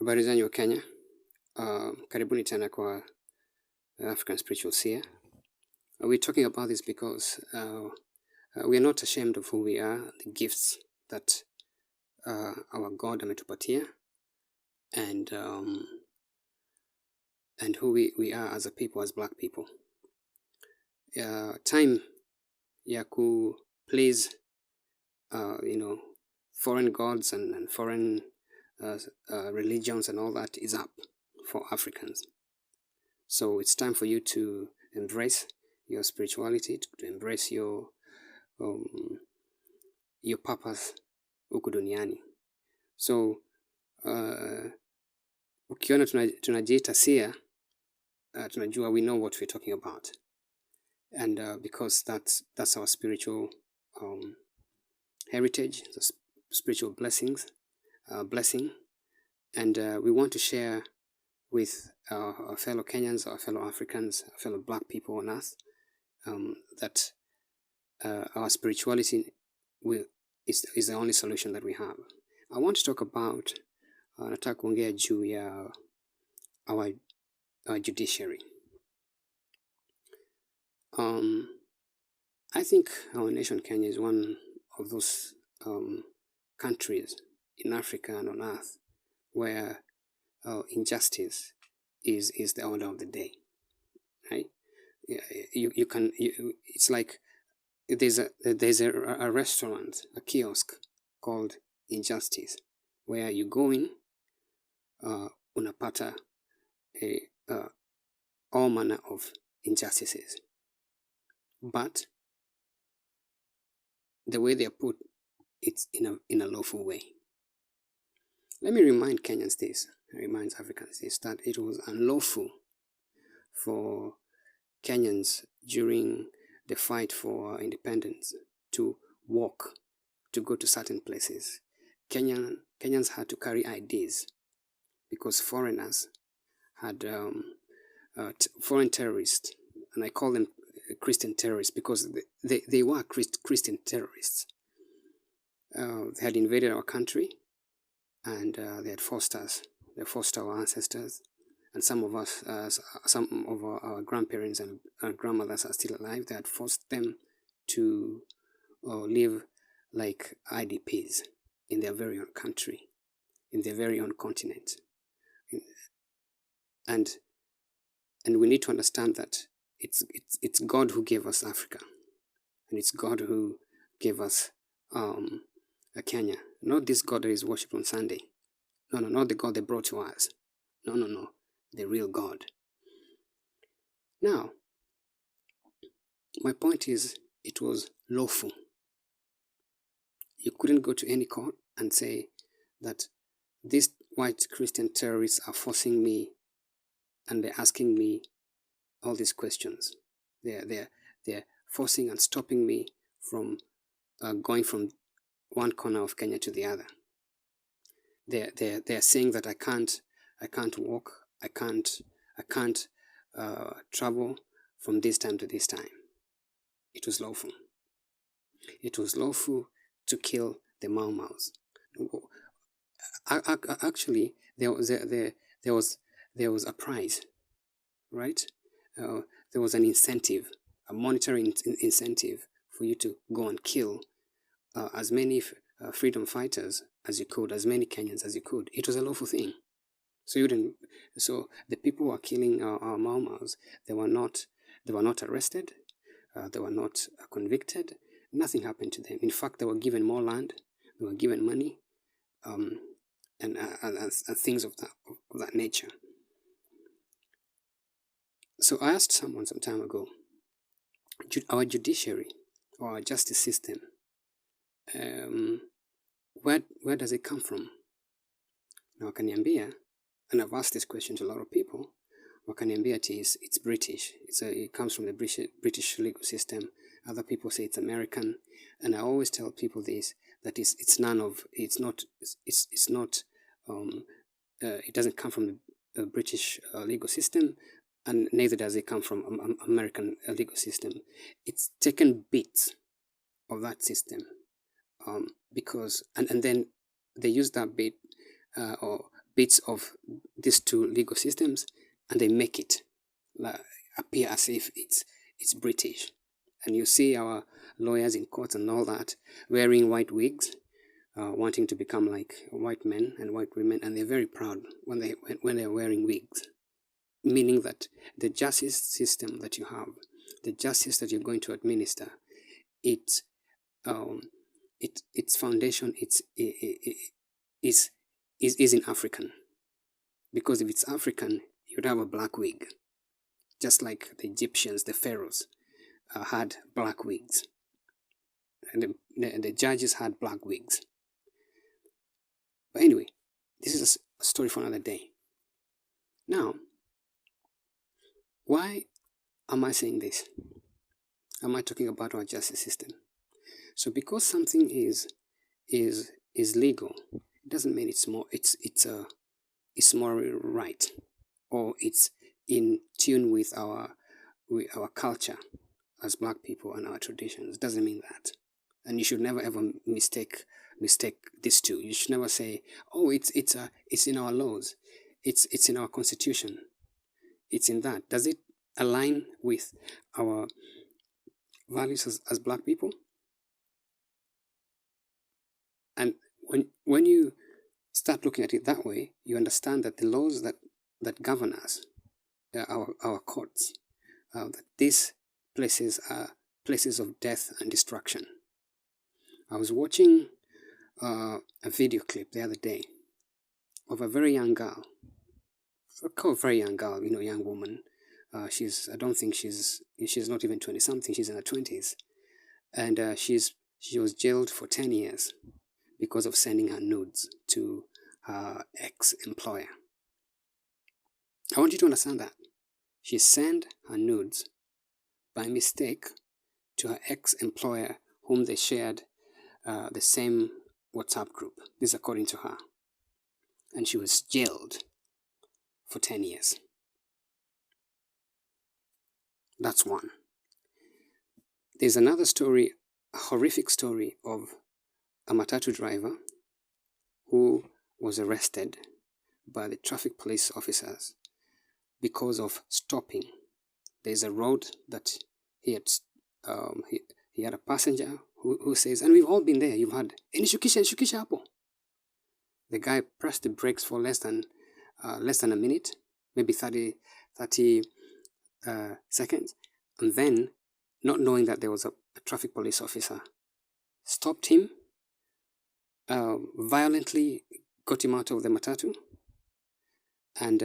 Habari zenyu wa Kenya. Karibuni tena kwa African Spiritual Seer. We're talking about this because we are not ashamed of who we are, the gifts that our God ametupatia, and who we are as a people, as black people. Time ya ku please foreign gods and foreign religions and all that is up for Africans. So it's time for you to embrace your spirituality, to embrace your purpose huku duniani. So ukiona tunajiita seer, tunajua we know what we're talking about, and because that's our spiritual heritage, the spiritual blessing, and we want to share with our fellow Kenyans, our fellow Africans, our fellow black people on earth, that our spirituality is the only solution that we have. I want to talk about nataka kuongea juu ya our judiciary. I think our nation Kenya is one of those countries in Africa and on earth where injustice is the order of the day, right? It's like there's a restaurant, a kiosk called Injustice, where you go in, unapata all manner of injustices, but the way they are put, it's in a lawful way. Let me remind Kenyans this, remind Africans this, that it was unlawful for Kenyans during the fight for independence to walk, to go to certain places. Kenyans had to carry IDs because foreigners had foreign terrorists, and I call them Christian terrorists because they were Christian terrorists. They had invaded our country, and they had forced us. They forced our ancestors, and some of us, some of our grandparents and grandmothers are still alive. They had forced them to live like IDPs in their very own country, in their very own continent. And we need to understand that it's God who gave us Africa, and it's God who gave us Kenya. Not this God that is worshipped on Sunday. No, not the God they brought to us. No, the real God. Now, my point is, it was lawful. You couldn't go to any court and say that these white Christian terrorists are forcing me, and they're asking me all these questions. They're forcing and stopping me from going from one corner of Kenya to the other. They're saying that I can't walk, I can't travel from this time to this time. It was lawful. It was lawful to kill the Mau Maus. Actually, there was a prize, right? There was an incentive, a monetary incentive for you to go and kill as many freedom fighters as you could, as many Kenyans as you could. It was a lawful thing. So the people who were killing our Mau Maus, they were not arrested, they were not convicted. Nothing happened to them. In fact, they were given more land, they were given money, and things of that nature. So I asked someone some time ago, our judiciary or our justice system, where does it come from? Now wakaniambia, and I've asked this question to a lot of people, wakaniambia it's British. It comes from the British legal system. Other people say it's American, and I always tell people this, that it doesn't come from the British legal system, and neither does it come from American legal system. It's taken bits of that system, because and then they use that bit or bits of these two legal systems, and they make it appear as if it's British. And you see our lawyers in court and all that wearing white wigs, wanting to become like white men and white women, and they're very proud when they're wearing wigs, meaning that the justice system that you have, the justice that you're going to administer, its foundation is in African. Because if it's African, you'd have a black wig, just like the Egyptians, the pharaohs had black wigs, and the judges had black wigs. But anyway, this is a story for another day. Now, why am I saying this? Am I talking about our justice system? So because something is legal, it doesn't mean it's more right, or it's in tune with our culture as black people and our traditions. It doesn't mean that. And you should never ever mistake these two. You should never say, oh, it's in our laws, it's in our constitution, it's in that. Does it align with our values as black people? And when you start looking at it that way, you understand that the laws that govern us, our courts, that these places are places of death and destruction. I was watching a video clip the other day of a very young girl, young woman. I don't think she's not even 20 something. She's in her 20s, and she was jailed for 10 years because of sending her nudes to her ex-employer. I want you to understand that she sent her nudes by mistake to her ex-employer, whom they shared the same WhatsApp group. This is according to her. And she was jailed for 10 years. That's one. There's another story, a horrific story of a matatu driver who was arrested by the traffic police officers because of stopping. There's a road that he had a passenger who says, and we've all been there, you've had, shukisha hapo. The guy pressed the brakes for less than a minute, maybe 30 seconds, and then, not knowing that there was a traffic police officer, stopped him, violently got him out of the matatu, and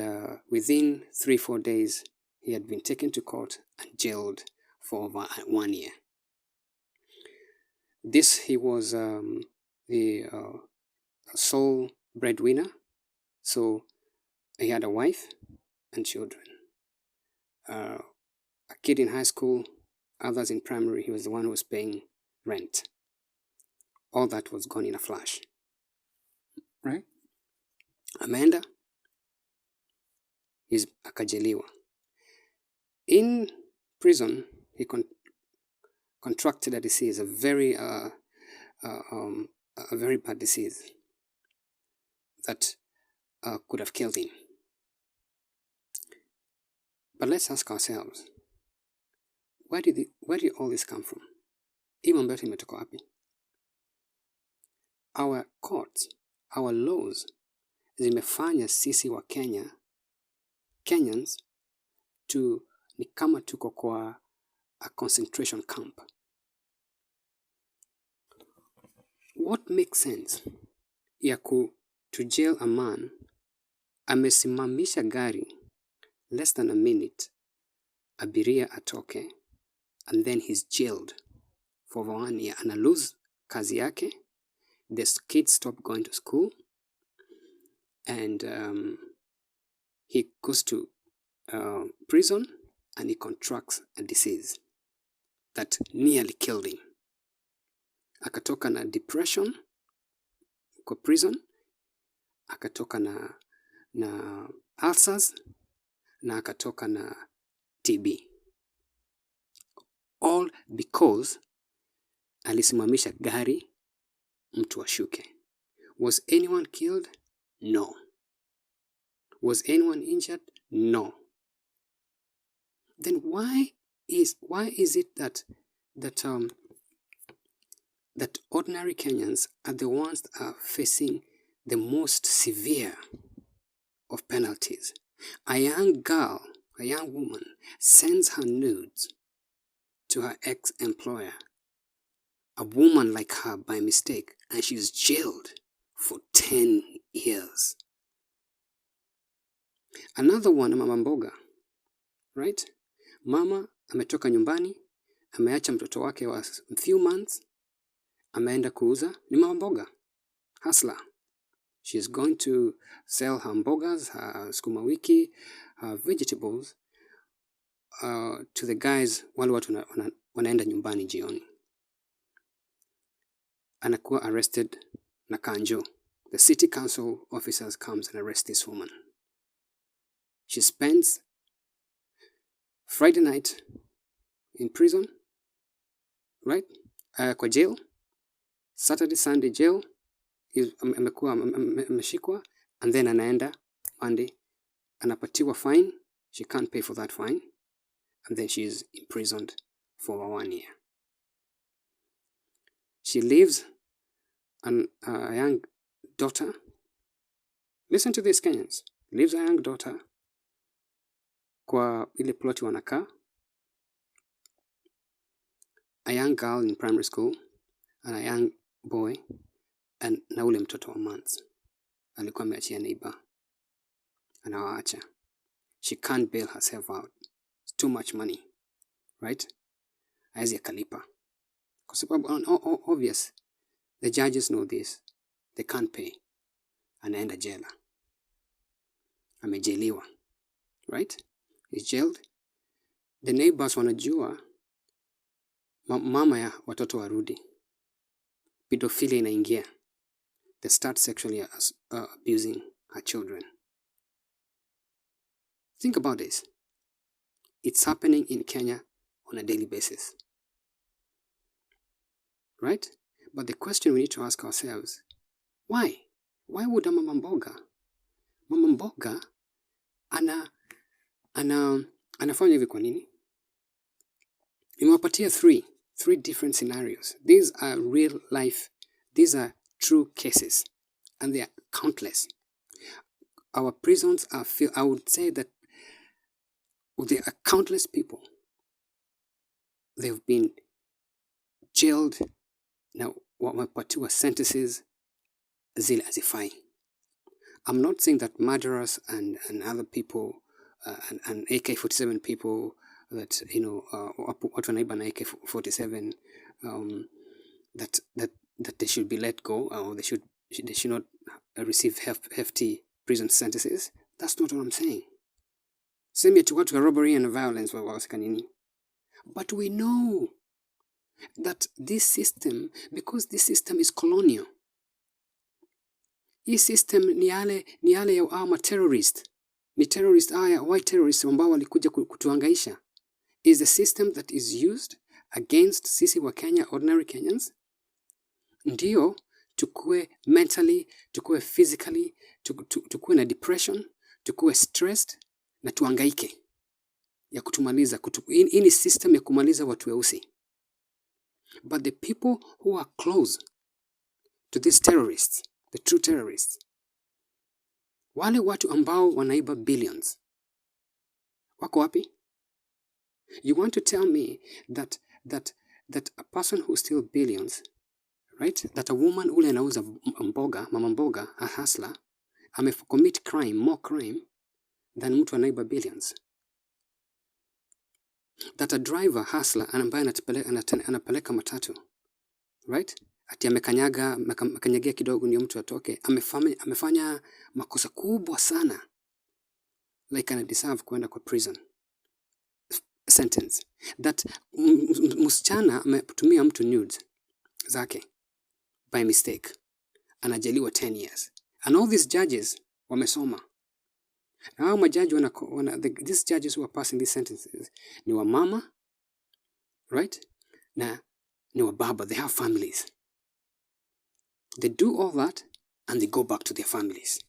within 3-4 days, he had been taken to court and jailed for over 1 year. He was the sole breadwinner, so he had a wife and children. A kid in high school, others in primary. He was the one who was paying rent. All that was gone in a flash. Right? Amanda is akajeliwa. In prison, he contracted a disease, a very bad disease that could have killed him. But let's ask ourselves, where did all this come from? Hii mambo yote imetoka wapi? Our courts, our laws zimefanya sisi wa Kenyans ni kama tuko kwa a concentration camp. What makes sense ya to jail a man amesimamisha gari less than a minute, abiria atoke, and then he's jailed for 1 year, and lose kazi yake, the kids stop going to school, and he goes to prison, and he contracts a disease that nearly killed him. Akatoka na depression kwa prison, akatoka na ulcers, na akatoka na TB. All because alisimamisha gari mtu ashuke. Was anyone killed? No. Was anyone injured? No. Then why is it that ordinary Kenyans are the ones that are facing the most severe of penalties? A young girl, a young woman, sends her nudes to her ex-employer, a woman like her by mistake, and she's jailed for 10 years. Another one, mama mboga, right? Mama ametoka nyumbani, ameacha mtoto wake wa few months, ameenda kuuza, ni mama mboga, hustler. She's going to sell her mbogas, her sukuma wiki, her vegetables to the guys wale watu wanaenda nyumbani jioni. Anakuwa arrested na kanjo. The city council officers comes and arrest this woman. She spends Friday night in prison, right? Kwa jail. Saturday, Sunday jail. Ameshikwa, and then anaenda Monday. Anapatiwa fine. She can't pay for that fine. And then she is imprisoned for 1 year. She leaves a young daughter. Listen to this, Kenyans. Leaves a young daughter kwa ile ploti wanakaa. A young girl in primary school and a young boy, and na ule mtoto wa months. Alikuwa ameachia neighbor. Anawaacha. She can't bail herself out. It's too much money. Right? Haezi akalipa. Kwa sababu obvious. The judges know this. They can't pay. Anaenda jela. Amejeliwa. Right? He's jailed. The neighbors wanajua mama ya watoto warudi. Pedophilia inaingia. They start sexually abusing her children. Think about this. It's happening in Kenya on a daily basis. Right? But the question we need to ask ourselves, why? Why would a mama mboga anafanya hivi kwa nini? Nimewapatia three different scenarios. These are real life, these are true cases, and they are countless. Our prisons are filled. I would say that there are countless people. They've been jailed. Now, wamepatiwa sentences zile hazifai. I'm not saying that murderers and other people and AK-47 people that, watu wanaiba na AK-47 that they should be let go, or they should not receive hefty prison sentences. That's not what I'm saying. Same yet watu wa robbery and violence wawasika nini. But we know that this system, because this system is colonial, hii system ni yale ya ama terrorist, ni terrorist white terrorists ambao walikuja kutuangaisha, is a system that is used against sisi wa Kenya, ordinary Kenyans. Ndio tukue mentally, tukue physically, tukue na depression, tukue stressed na tuangaike ya kutumaliza. Hii ni system ya kumaliza watu weusi. But the people who are close to these terrorists, the true terrorists, wale watu ambao wanaiba billions, wako wapi? You want to tell me that a person who steals billions, right? That a woman ule anauza mboga, mama mboga, a hustler, commit crime, more crime than mtu anaiba billions. That a driver, hustler, ambaye anapeleka matatu, right? Ati amekanyagia kidogo ndio mtu atoke, amefanya makosa kubwa sana, like ana deserve kwenda kwa prison sentence. That msichana ametumia mtu nudes zake by mistake, anajaliwa 10 years. And all these judges wamesoma. Now majaji these judges who are passing these sentences ni wa mama, right? Na ni wa baba, they have families. They do all that and they go back to their families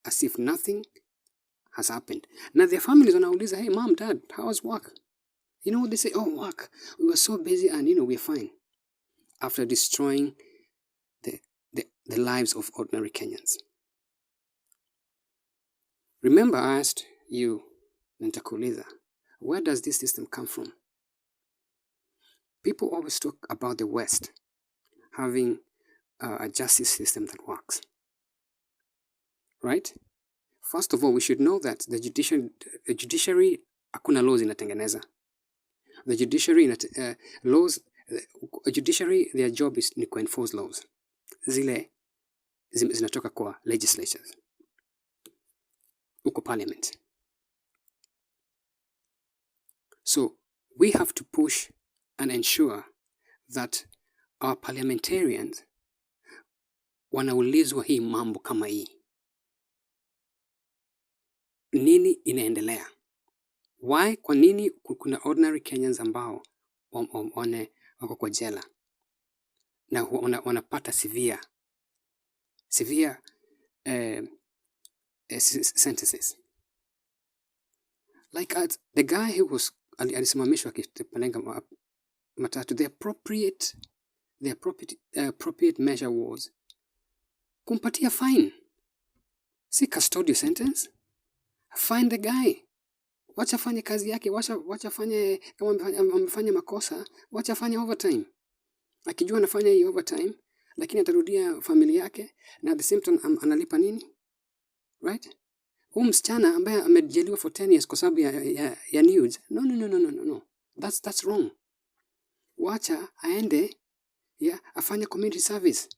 as if nothing has happened. Now their families wanauliza, hey mom, dad, how was work? You know what they say? Oh, work. We were so busy and we're fine. After destroying the lives of ordinary Kenyans. Remember, I asked you, nitakuuliza, where does this system come from? People always talk about the West having a justice system that works. Right? First of all, we should know that the judiciary hakuna laws inatengeneza. The judiciary judiciary, their job is to enforce laws. Zile zinatoka kwa legislatures. Uko parliament. So we have to push and ensure that our parliamentarians wanaulizwa hii mambo kama hii. Nini inaendelea? Why? Kwa nini kuna ordinary Kenyans ambao wako kwa jela na wanapata severe sentences? Like the guy who was alisimamishwa akipeleka matatu, the appropriate measure was kumpatia fine, si custodial sentence. Find the guy, wacha fanye kazi yake, wacha fanye, kama amefanya makosa, wacha fanye overtime. Akijua anafanya hii overtime, lakini atarudia familia yake na at the same time analipa nini? Right? Huyu msichana ambaye amejeliwa for 10 years kwa sababu ya nudes. No. That's wrong. Wacha aende afanye community service.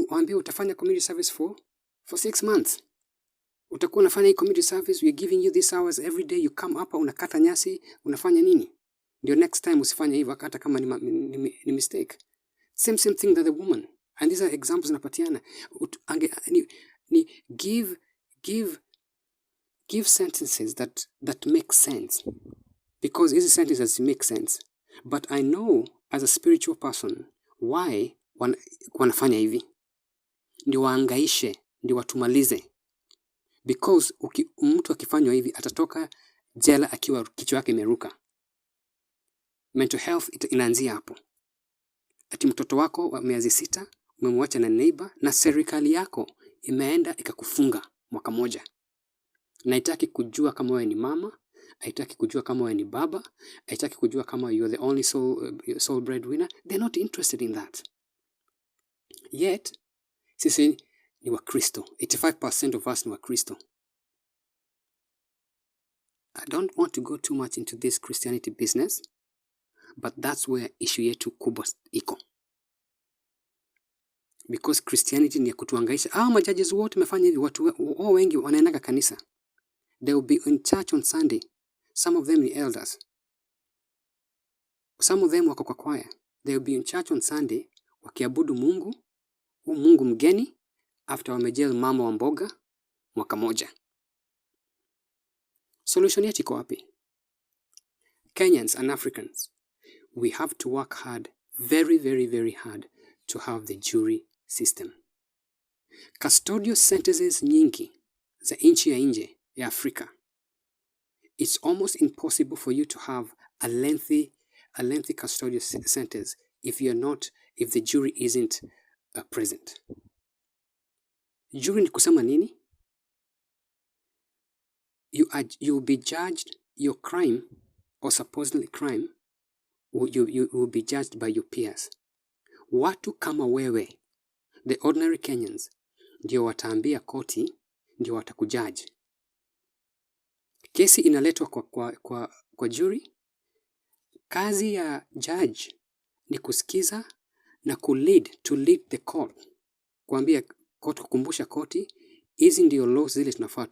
Waambie utafanya community service for 6 months. Utakuwa unafanya hii community service, we are giving you these hours every day, you come hapa unakata nyasi, unafanya nini? Ndio next time usifanye hivyo hata kama ni mistake. Same thing that the woman. And these are examples napatiana. Give sentences that make sense. Because hizi sentences make sense. But I know as a spiritual person why wanafanya hivi. Ndio waangaishe, ndio watumalize. Because mtu akifanywa hivi atatoka jela akiwa kichwa yake imeruka. Mental health inaanzia hapo. Ati mtoto wako wa miezi 6 umemwacha na neighbor na serikali yako imeenda ikakufunga mwaka moja. Na haitaki kujua kama wewe ni mama, haitaki kujua kama wewe ni baba, haitaki kujua kama you are the only sole breadwinner. They're not interested in that. Yet, sisi ni Wakristo. 85% of us ni Wakristo. I don't want to go too much into this Christianity business, but that's where issue yetu kubwa iko. Because Christianity ni ya kutuangaisha. Majudges wote wamefanya hivi, watu wengi wanaendaga kanisa. They will be in church on Sunday. Some of them ni elders. Some of them wako kwa choir. They will be in church on Sunday wakiabudu Mungu, Mungu mgeni, after wamejel mama wa mboga mwaka moja. Solution yetu iko wapi? Kenyans and Africans, we have to work hard, very, very, very hard to have the jury system. Custodial sentences nyingi za nchi ya nje ya Afrika. It's almost impossible for you to have a lengthy custodial sentence if the jury isn't present. Jury ni kusema nini? You'll be judged, your crime or supposedly crime, you will be judged by your peers. Watu kama wewe, the ordinary Kenyans, ndio wataambia koti, ndio watakujudge. Kesi inaletwa kwa jury. Kazi ya judge ni kusikiza na to lead the court. Kuambia court, kukumbusha koti, hizi ndio laws zile tunafaa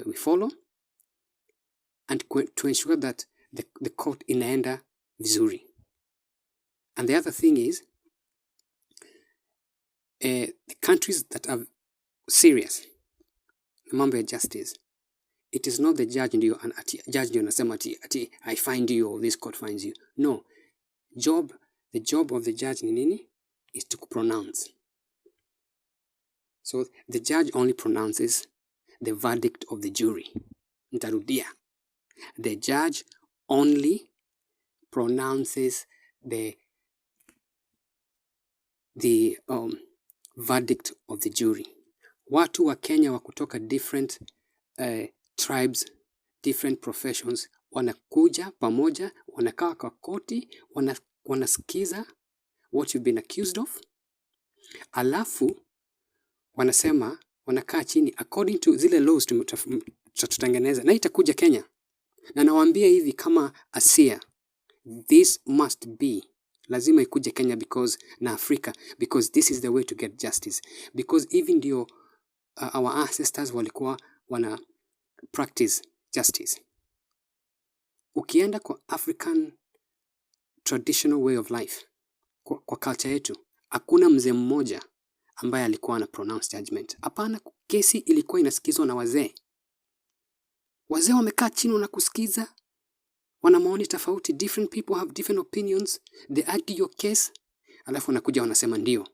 we follow, and to ensure that the court inaenda vizuri. And the other thing is, the countries that are serious mambo ya justice, it is not the judge ndio anasema ati I find you or this court finds you. No. The job of the judge ni nini? Is to pronounce. So the judge only pronounces the verdict of the jury. Nitarudia. The judge only pronounces the verdict of the jury. Watu wa Kenya wa kutoka different tribes, different professions, wanakuja pamoja, wanakaa kwa koti, wanasikiza what you've been accused of. Alafu wanasema, wanakaa chini according to zile laws tutatengeneza, na itakuja Kenya. Na nawaambia hivi kama a seer, this must be, lazima ikuje Kenya na Afrika, because this is the way to get justice. Because even ndio our ancestors walikuwa wana practice justice. Ukienda kwa African traditional way of life, kwa culture yetu, hakuna mzee mmoja ambaye alikuwa ana pronounce judgment. Hapana, kesi ilikuwa inasikizwa na wazee. Wazee wamekaa chini na kusikiza, wana maoni tofauti, different people have different opinions, they argue your case, alafu wanakuja wanasema ndio,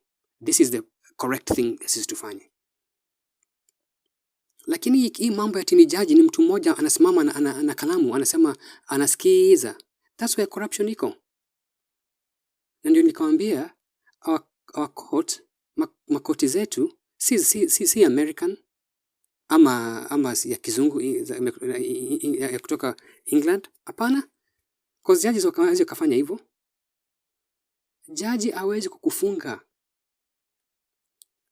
this is the correct thing sisi tufanye. Lakini hii mambo ya tini jaji ni mtu mmoja anasimama na kalamu, anasema anasikiza. That's where corruption iko. Na ndio nikamwambia our court, makoti zetu si American ama ya kizungu ya kutoka England. Hapana. Cause judges hawezi kufanya hivyo. Jaji hawezi kukufunga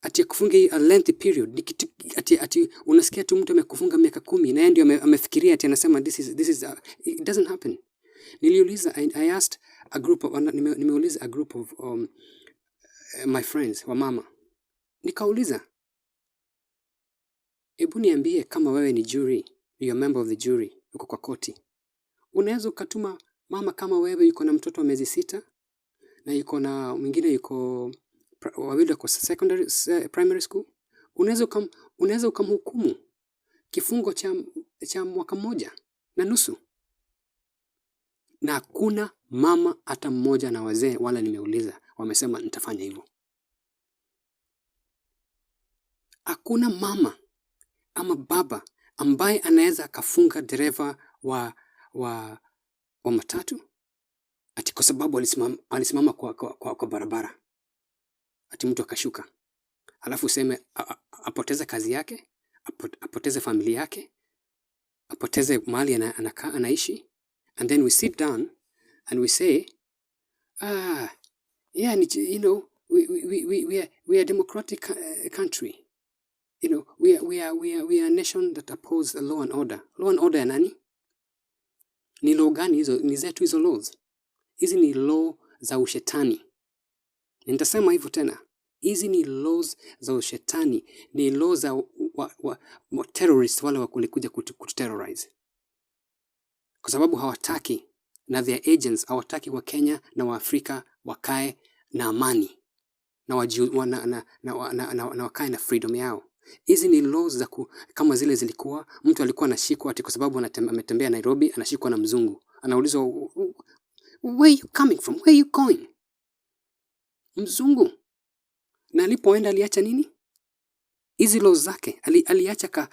ati kufunga a lengthy period. Ati unasikia tu mtu amekufunga miaka 10 na yeye ndio amefikiria ati anasema this is it doesn't happen. Niliuliza, I asked a group of nimeuliza a group of my friends wa mama. Nikauliza, hebu niambie kama wewe ni jury, you're a member of the jury, uko kwa koti. Unaweza ukatuma mama kama wewe yuko na mtoto wa miezi 6 na yuko na mwingine yuko wawili kwa primary school, unaweza ukamhukumu kifungo cha mwaka 1.5. Na hakuna mama hata mmoja na wazee wala nimeuliza wamesema nitafanya hivyo. Hakuna mama ama baba ambaye anaweza akafunga dereva wa matatu ati kwa sababu alisimama kwa barabara, ati mtu akashuka, alafu useme apoteze kazi yake, apoteze familia yake, apoteze mahali anakaa anaishi. And then we sit down and we say, yeah, you know, we are a democratic country. You know, we are a nation that oppose the law and order. Law and order ya nani? Ni law gani hizo? Ni zetu hizo laws. Hizi ni law za ushetani. Nitasema hivyo tena. Hizi ni laws za ushetani. Ni law za wa terrorists wale walikuja kuterrorize. Kwa sababu hawataki na their agents hawataki wa Kenya na wa Afrika wakae na amani na wakae na freedom yao. Hizi ni laws za kama zile zilikuwa mtu alikuwa anashikwa ati kwa sababu ametembea Nairobi, anashikwa na mzungu. Anaulizwa, where you coming from? Where you going? Mzungu. Na alipoenda aliacha nini? Hizi laws zake aliacha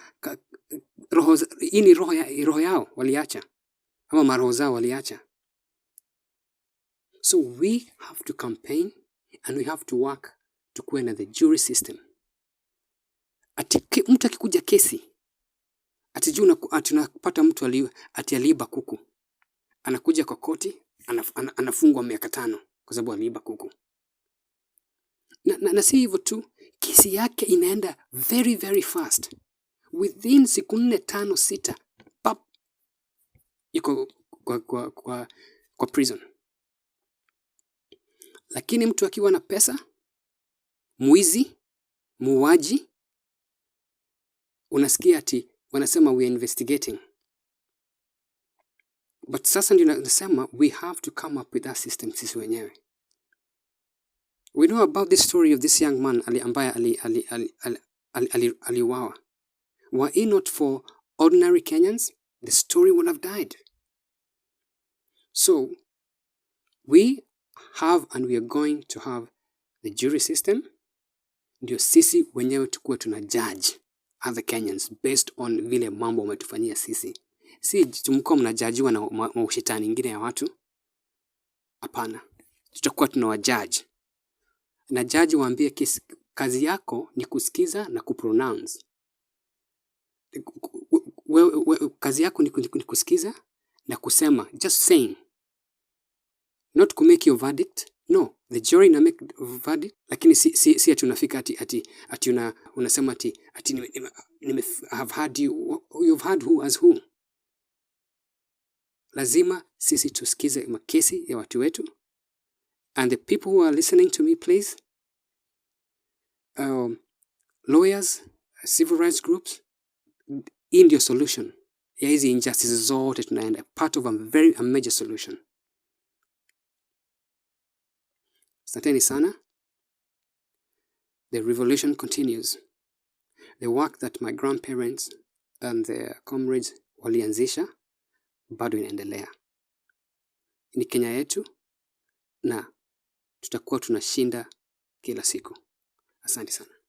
hii ni roho yao waliacha. Ama maroho zao waliacha. So we have to campaign and we have to work to kuwe na the jury system. Ati mtu akikuja kesi, ati tunapata mtu ati aliiba kuku, anakuja kwa koti, anafungwa miaka 5 kwa sababu aliiba kuku. Na si hivyo tu, kesi yake inaenda very very fast. Within siku 4, 5, 6, pap, yuko kwa prison. Lakini mtu akiwa na pesa, mwizi, muuaji, unasikia ati wanasema we are investigating. But sasa ndio nasema we have to come up with that system sisi wenyewe. We know about this story of this young man ambaye aliuawa. Were it not for ordinary Kenyans, the story would have died. So we have and we are going to have the jury system. Ndio sisi wenyewe tukuwe tuna judge other Kenyans based on vile mambo wametufanyia sisi. Si tumkuwa mnajajiwa na ushetani ingine ya watu. Hapana. Tutakuwa tunawajudge. Na judge waambie kazi yako ni kusikiza na kupronounce. Kazi yako ni kusikiza na kusema, just saying. Not to make your verdict. No, the jury na make verdict. Lakini si ati unafika ati unasema ati have heard you. You've heard who as who. Lazima sisi tusikize makesi ya watu wetu. And the people who are listening to me, please, lawyers, civil rights groups, hii ndio solution ya hizi injustices zote tunaenda. Part of a major solution. Asanteni sana. The revolution continues. The work that my grandparents and their comrades walianzisha bado inaendelea. Ni Kenya yetu na tutakuwa tunashinda kila siku. Asante sana.